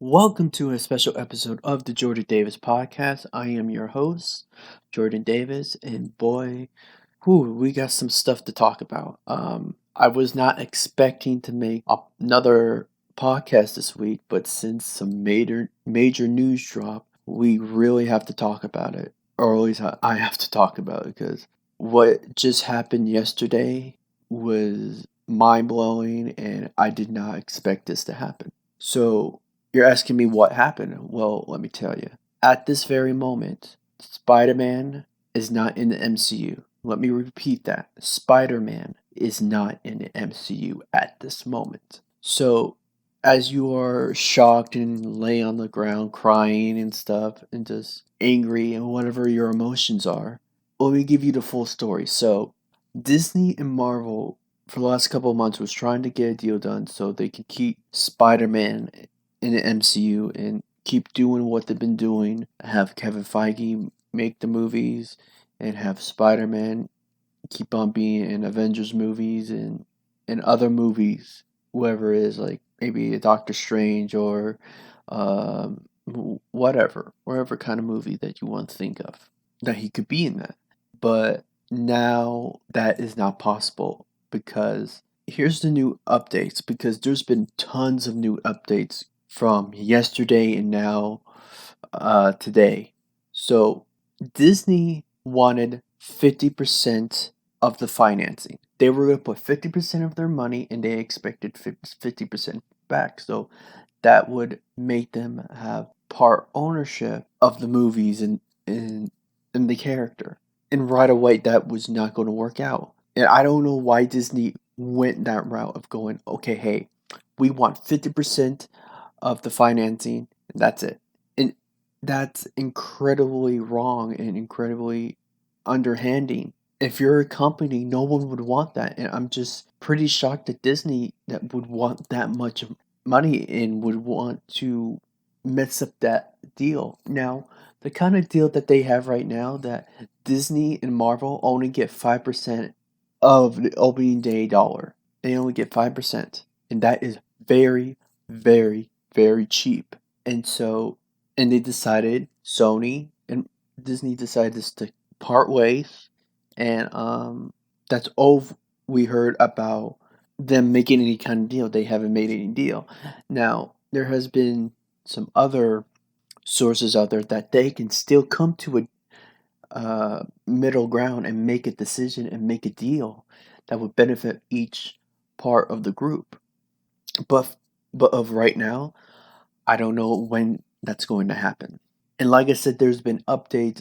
Welcome to a special episode of the Jordan Davis podcast. I am your host, Jordan Davis, and boy, we got some stuff to talk about. I was not expecting to make another podcast this week, but since some major news drop, we really have to talk about it. Or at least I have to talk about it because what just happened yesterday was mind blowing, and I did not expect this to happen. So you're asking me what happened? Well, let me tell you. At this very moment, Spider-Man is not in the MCU. Let me repeat that. Spider-Man is not in the MCU at this moment. So, as you are shocked and lay on the ground crying and stuff and just angry and whatever your emotions are, let me give you the full story. So, Disney and Marvel for the last couple of months was trying to get a deal done so they can keep Spider-Man in the MCU and keep doing what they've been doing. Have Kevin Feige make the movies and have Spider-Man keep on being in Avengers movies and other movies, whoever it is, like maybe a Doctor Strange or whatever kind of movie that you want to think of, that he could be in that. But now that is not possible because here's the new updates, because there's been tons of new updates from yesterday and now today. So Disney wanted 50% of the financing. They were going to put 50% of their money and they expected 50% back. So that would make them have part ownership of the movies and the character. And right away, that was not going to work out. And I don't know why Disney went that route of going, okay, hey, we want 50% of the financing, and that's it. And that's incredibly wrong and incredibly underhanding. If you're a company, no one would want that. And I'm just pretty shocked that Disney that would want that much money and would want to mess up that deal. Now, the kind of deal that they have right now, that Disney and Marvel only get 5% of the opening day dollar. They only get 5%. And that is very, very, very cheap. And so, and they decided, Sony and Disney decided to part ways. And that's all we heard about them making any kind of deal. They haven't made any deal. Now, there has been some other sources out there that they can still come to a middle ground and make a decision and make a deal that would benefit each part of the group. But but of right now, I don't know when that's going to happen. And like I said, there's been updates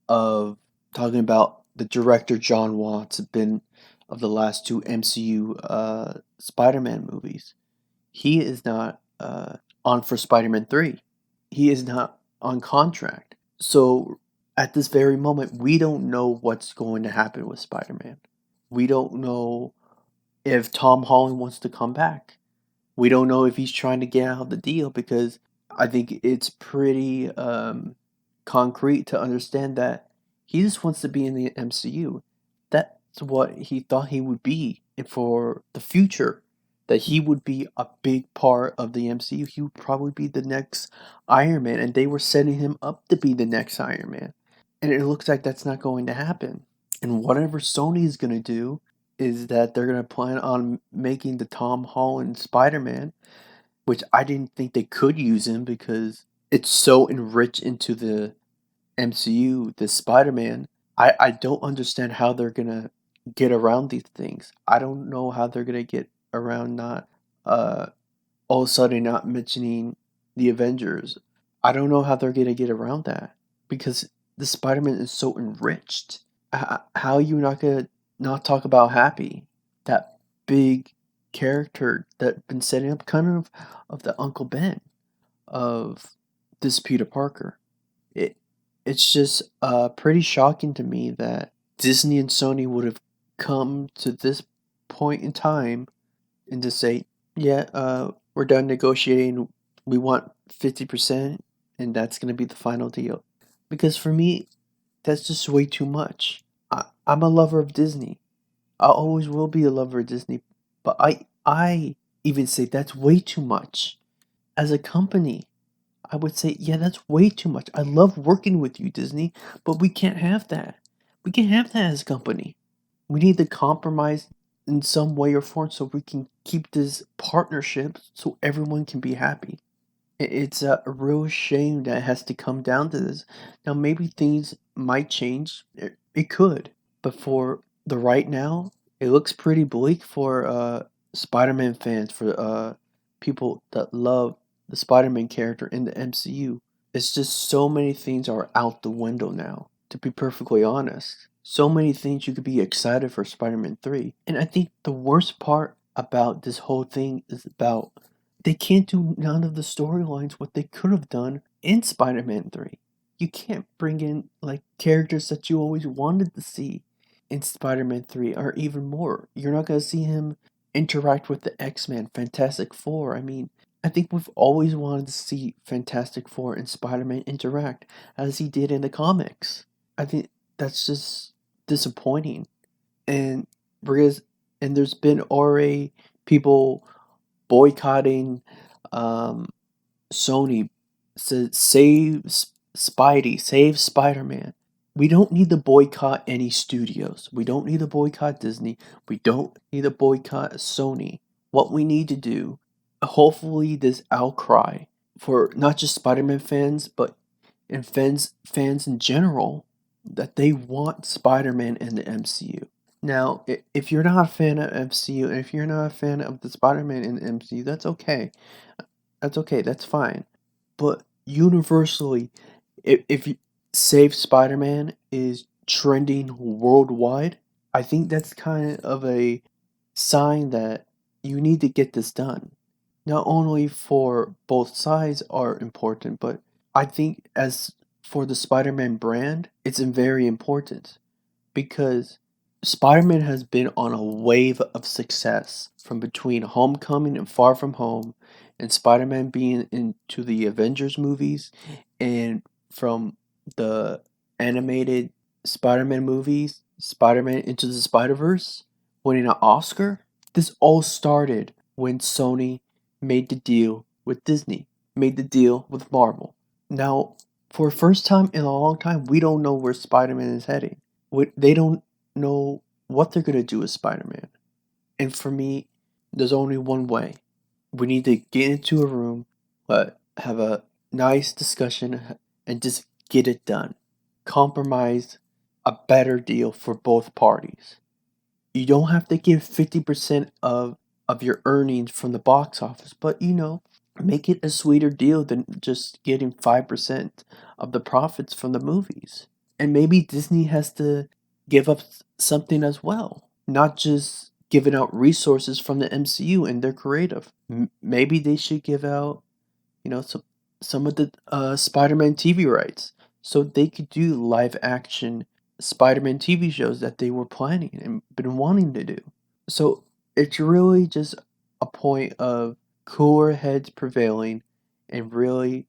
of talking about the director John Watts been of the last two MCU Spider-Man movies. He is not on for Spider-Man 3. He is not on contract. So at this very moment, we don't know what's going to happen with Spider-Man. We don't know if Tom Holland wants to come back. We don't know if he's trying to get out of the deal, because I think it's pretty concrete to understand that he just wants to be in the MCU. That's what he thought he would be for the future. That he would be a big part of the MCU. He would probably be the next Iron Man, and they were setting him up to be the next Iron Man. And it looks like that's not going to happen. And whatever Sony is going to do is that they're going to plan on making the Tom Holland Spider-Man, which I didn't think they could use him because it's so enriched into the MCU, the Spider-Man. I don't understand how they're going to get around these things. I don't know how they're going to get around not uh, all of a sudden not mentioning the Avengers. I don't know how they're going to get around that because the Spider-Man is so enriched. How are you not going to not talk about Happy? That big character that been setting up kind of the Uncle Ben of this Peter Parker. It it's just pretty shocking to me that Disney and Sony would have come to this point in time and just say, yeah, we're done negotiating. We want 50%, and that's going to be the final deal. Because for me, that's just way too much. I'm a lover of Disney. I always will be a lover of Disney, but I even say that's way too much. As a company, I would say, yeah, that's way too much. I love working with you, Disney, but we can't have that. We can't have that as a company. We need to compromise in some way or form so we can keep this partnership so everyone can be happy. It's a real shame that it has to come down to this. Now, maybe things might change. It could. But for the right now, it looks pretty bleak for Spider-Man fans, for people that love the Spider-Man character in the MCU. It's just so many things are out the window now, to be perfectly honest. So many things you could be excited for Spider-Man 3. And I think the worst part about this whole thing is about they can't do none of the storylines what they could have done in Spider-Man 3. You can't bring in like characters that you always wanted to see in Spider-Man 3 or even more. You're not going to see him interact with the X-Men, Fantastic Four. I mean, I think we've always wanted to see Fantastic Four and Spider-Man interact as he did in the comics. I think that's just disappointing. And because and there's been already people boycotting um, Sony said save Spidey, save Spider-Man. We don't need to boycott any studios. We don't need to boycott Disney. We don't need to boycott Sony. What we need to do, hopefully this outcry for not just Spider-Man fans, but and fans in general, that they want Spider-Man in the MCU. Now, if you're not a fan of MCU, and if you're not a fan of the Spider-Man in the MCU, that's okay. That's okay. That's fine. But universally, if Save Spider-Man is trending worldwide, I think that's kind of a sign that you need to get this done. Not only for both sides are important, but I think as for the Spider-Man brand, it's very important because Spider-Man has been on a wave of success from between Homecoming and Far From Home, and Spider-Man being into the Avengers movies, and from the animated Spider-Man movies, Spider-Man Into the Spider-Verse, winning an Oscar. This all started when Sony made the deal with Disney, made the deal with Marvel. Now, for the first time in a long time, we don't know where Spider-Man is heading. They don't know what they're gonna do with Spider-Man. And for me, there's only one way. We need to get into a room, have a nice discussion, and just get it done. Compromise a better deal for both parties. You don't have to give 50% of your earnings from the box office, but make it a sweeter deal than just getting 5% of the profits from the movies. And maybe Disney has to give up something as well, not just giving out resources from the MCU and their creative. Maybe they should give out, some of the Spider-Man TV rights so they could do live action Spider-Man TV shows that they were planning and been wanting to do. So it's really just a point of cooler heads prevailing and really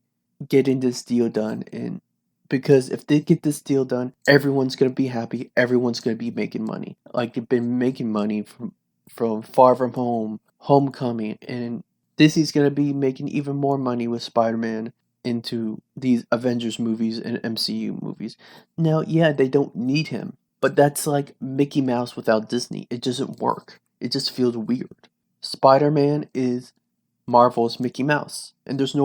getting this deal done. And because if they get this deal done, everyone's gonna be happy. Everyone's gonna be making money. Like they've been making money from Far From Home, Homecoming, and Disney's gonna be making even more money with Spider-Man into these Avengers movies and MCU movies. Now, yeah, they don't need him, but that's like Mickey Mouse without Disney. It doesn't work. It just feels weird. Spider-Man is Marvel's Mickey Mouse, and there's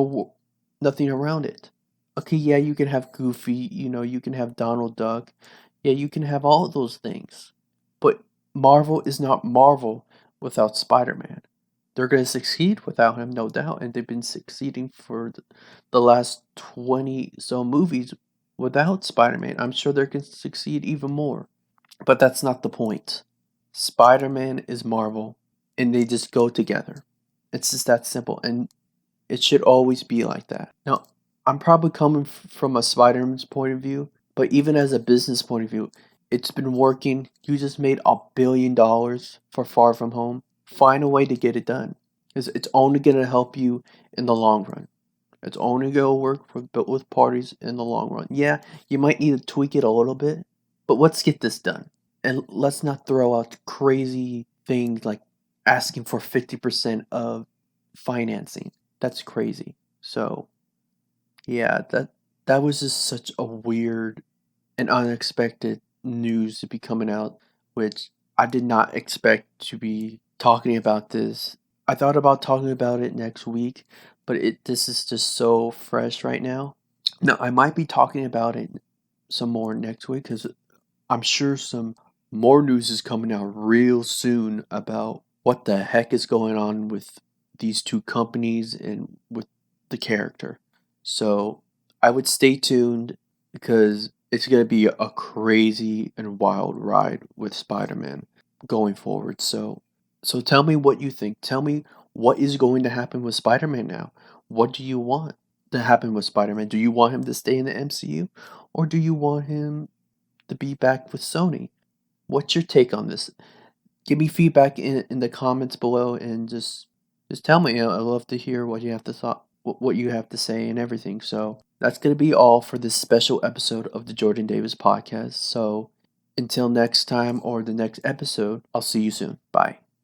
nothing around it. Okay, yeah, you can have Goofy, you can have Donald Duck. Yeah, you can have all of those things. But Marvel is not Marvel without Spider-Man. They're going to succeed without him, no doubt, and they've been succeeding for the last 20 so movies without Spider-Man. I'm sure they can succeed even more. But that's not the point. Spider-Man is Marvel, and they just go together. It's just that simple, and it should always be like that. Now, I'm probably coming from a Spider-Man's point of view, but even as a business point of view, it's been working. You just made $1 billion for Far From Home. Find a way to get it done. Because it's only going to help you in the long run. It's only going to work for both parties in the long run. Yeah, you might need to tweak it a little bit, but let's get this done. And let's not throw out crazy things like asking for 50% of financing. That's crazy. So Yeah, that was just such a weird and unexpected news to be coming out, which I did not expect to be talking about this. I thought about talking about it next week, but this is just so fresh right now. Now, I might be talking about it some more next week because I'm sure some more news is coming out real soon about what the heck is going on with these two companies and with the character. So I would stay tuned because it's going to be a crazy and wild ride with Spider-Man going forward. So tell me what you think. Tell me what is going to happen with Spider-Man now. What do you want to happen with Spider-Man? Do you want him to stay in the MCU or do you want him to be back with Sony? What's your take on this? Give me feedback in the comments below and just tell me. I'd love to hear what you have to thought what you have to say and everything. So that's gonna be all for this special episode of the Jordan Davis podcast. So until next time or the next episode, I'll see you soon. Bye.